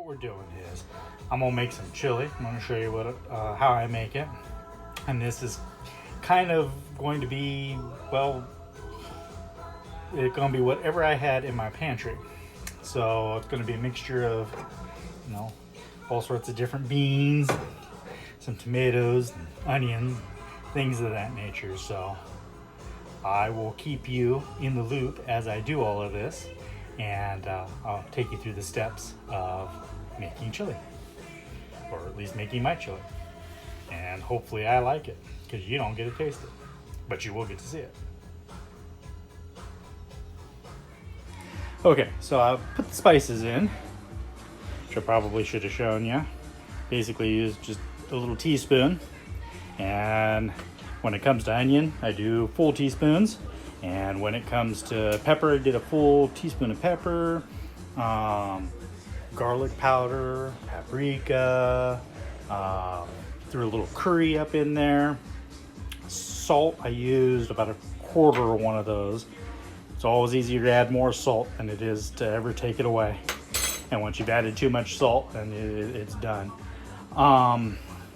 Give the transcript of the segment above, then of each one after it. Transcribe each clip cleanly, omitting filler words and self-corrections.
what we're doing is I'm gonna make some chili. I'm gonna show you how I make it, and this is kind of going to be, well, it's gonna be whatever I had in my pantry. So it's gonna be a mixture of, you know, all sorts of different beans, some tomatoes, and onions, things of that nature. So I will keep you in the loop as I do all of this, and I'll take you through the steps of making chili, or at least making my chili. And hopefully I like it, because you don't get to taste it, but you will get to see it. Okay, so I put the spices in, which I probably should have shown you. Basically use just a little teaspoon, and when it comes to onion, I do full teaspoons, and when it comes to pepper, I did a full teaspoon of pepper, garlic powder, paprika, threw a little curry up in there. Salt, I used about a quarter of one of those. It's always easier to add more salt than it is to ever take it away. And once you've added too much salt, then it's done.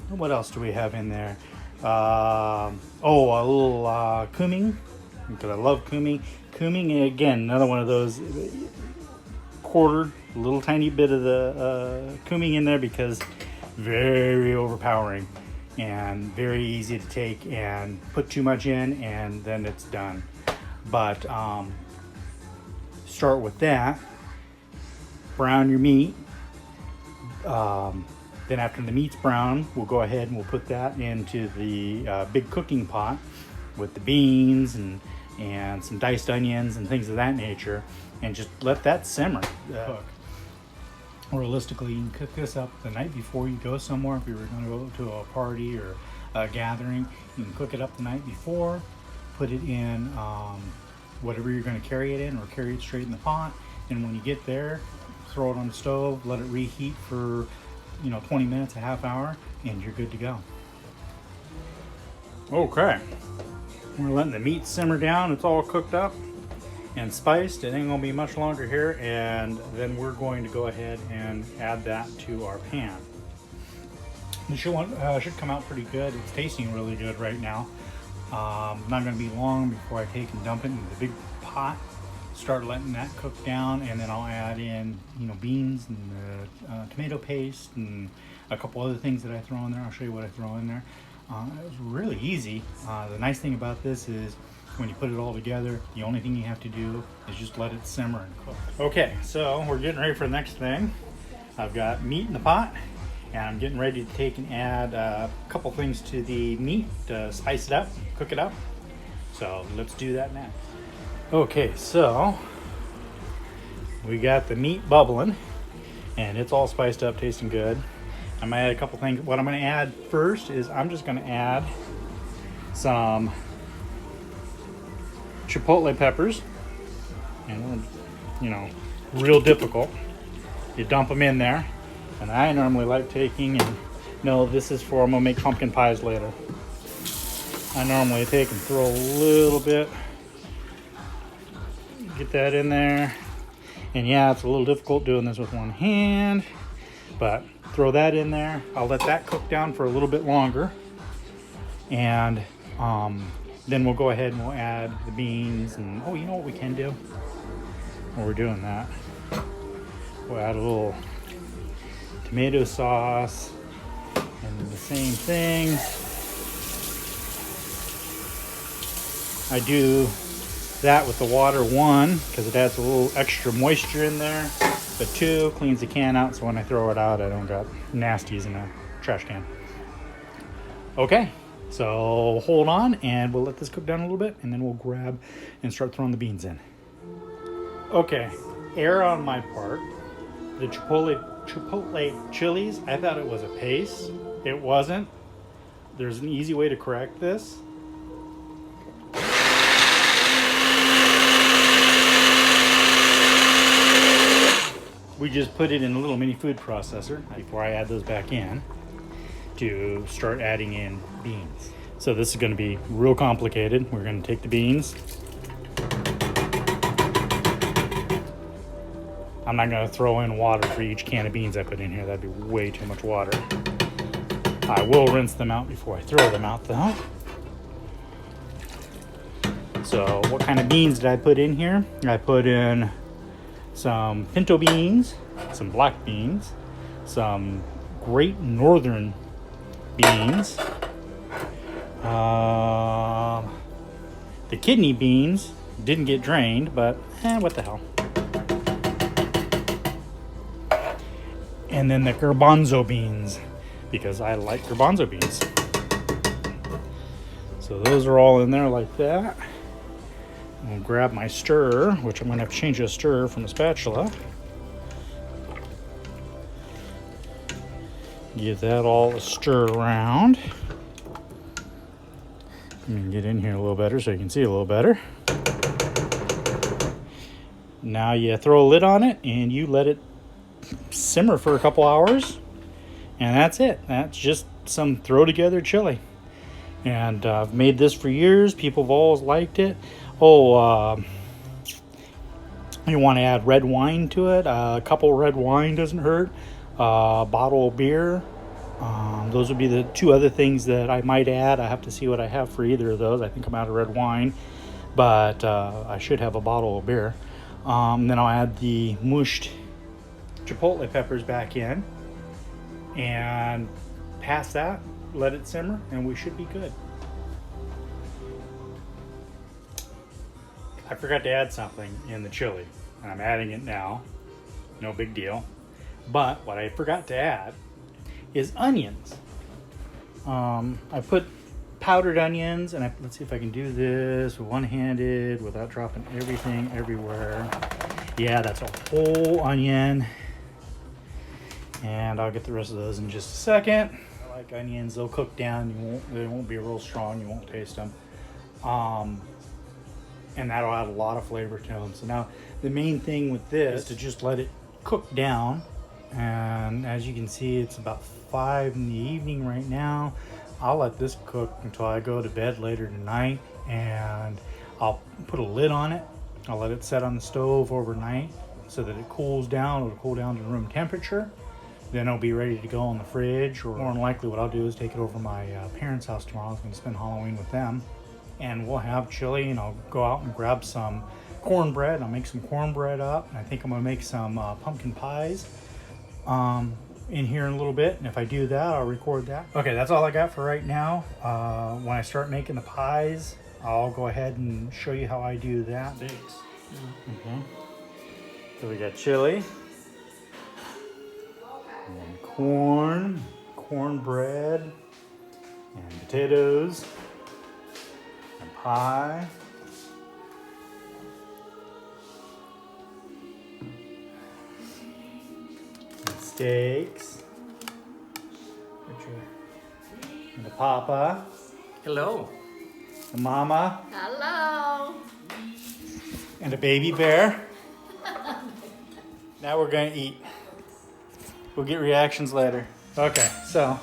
What else do we have in there? A little cumin, because I love cumin. Cumin, again, another one of those, quarter, a little tiny bit of the cumin in there, because very overpowering and very easy to take and put too much in, and then it's done. But start with that, brown your meat. Then after the meat's brown, we'll go ahead and we'll put that into the big cooking pot with the beans and some diced onions and things of that nature, and just let that simmer. Cook. Realistically, you can cook this up the night before you go somewhere. If you were going to go to a party or a gathering, you can cook it up the night before, put it in whatever you're going to carry it in, or carry it straight in the pot, and when you get there, throw it on the stove, let it reheat for 20 minutes, a half hour, and you're good to go. Okay, we're letting the meat simmer down. It's all cooked up and spiced. It ain't gonna be much longer here, and then we're going to go ahead and add that to our pan. This should come out pretty good. It's tasting really good right now. Not gonna be long before I take and dump it into the big pot, start letting that cook down, and then I'll add in beans and tomato paste and a couple other things that I throw in there. I'll show you what I throw in there. It's really easy. The nice thing about this is when you put it all together, the only thing you have to do is just let it simmer and cook. Okay, so we're getting ready for the next thing. I've got meat in the pot, and I'm getting ready to take and add a couple things to the meat to spice it up, cook it up. So let's do that next. Okay, so we got the meat bubbling, and it's all spiced up, tasting good. I'm gonna add a couple things. What I'm gonna add first is I'm just gonna add some chipotle peppers, and real difficult. You dump them in there, and I normally like taking, and no, this is for, I'm gonna make pumpkin pies later. I normally take and throw a little bit, get that in there, and yeah, it's a little difficult doing this with one hand, but throw that in there. I'll let that cook down for a little bit longer, and then we'll go ahead and we'll add the beans, and you know what we can do while we're doing that? We'll add a little tomato sauce, and the same thing. I do that with the water, one, because it adds a little extra moisture in there, but two, cleans the can out, so when I throw it out, I don't got nasties in a trash can. Okay, so hold on, and we'll let this cook down a little bit, and then we'll grab and start throwing the beans in. Okay, error on my part. The chipotle chilies, I thought it was a paste. It wasn't. There's an easy way to correct this. We just put it in a little mini food processor before I add those back in to start adding in beans. So this is going to be real complicated. We're going to take the beans, I'm not going to throw in water for each can of beans I put in here. That'd be way too much water. I will rinse them out before I throw them out though. So what kind of beans did I put in here? I put in some pinto beans, some black beans, some Great Northern beans, the kidney beans didn't get drained, but what the hell. And then the garbanzo beans, because I like garbanzo beans. So those are all in there like that. I'll grab my stirrer, which I'm going to have to change a stirrer from a spatula. Give that all a stir around. Get in here a little better so you can see a little better. Now you throw a lid on it and you let it simmer for a couple hours. And that's it. That's just some throw together chili. And I've made this for years. People have always liked it. Oh, you want to add red wine to it. A couple red wine doesn't hurt. Bottle of beer. Those would be the two other things that I might add. I have to see what I have for either of those. I think I'm out of red wine, but I should have a bottle of beer. Then I'll add the mushed chipotle peppers back in and past that, let it simmer, and we should be good. I forgot to add something in the chili, and I'm adding it now. No big deal. But what I forgot to add is onions. I put powdered onions, and let's see if I can do this one-handed without dropping everything everywhere. Yeah, that's a whole onion. And I'll get the rest of those in just a second. I like onions, they'll cook down. They won't be real strong, you won't taste them. And that'll add a lot of flavor to them. So now the main thing with this is to just let it cook down. And as you can see, it's about 5 in the evening right now. I'll let this cook until I go to bed later tonight, and I'll put a lid on it. I'll let it set on the stove overnight so that it cools down. It'll cool down to room temperature. Then it'll be ready to go in the fridge, or more than likely what I'll do is take it over to my parents' house tomorrow. I'm going to spend Halloween with them. And we'll have chili, and I'll go out and grab some cornbread. I'll make some cornbread up, and I think I'm going to make some pumpkin pies in here in a little bit. And if I do that, I'll record that. Okay, that's all I got for right now. When I start making the pies, I'll go ahead and show you how I do that. So we got chili, and cornbread, and potatoes, and pie. Steaks, and the papa. Hello. The mama. Hello. And a baby bear. Now we're gonna eat. We'll get reactions later. Okay, so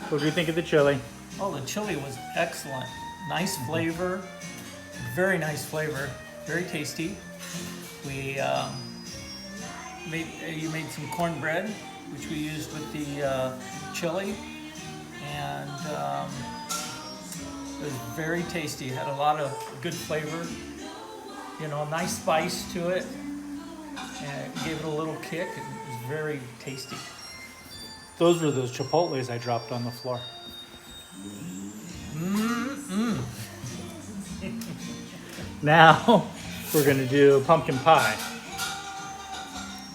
what do you think of the chili? Oh, the chili was excellent. Nice flavor, very nice flavor, very tasty. We you made some cornbread, which we used with the chili, and it was very tasty. It had a lot of good flavor, you know, nice spice to it, and it gave it a little kick. It was very tasty. Those were those chipotles I dropped on the floor. Now we're gonna do pumpkin pie.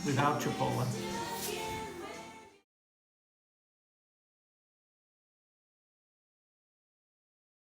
Without chipotle.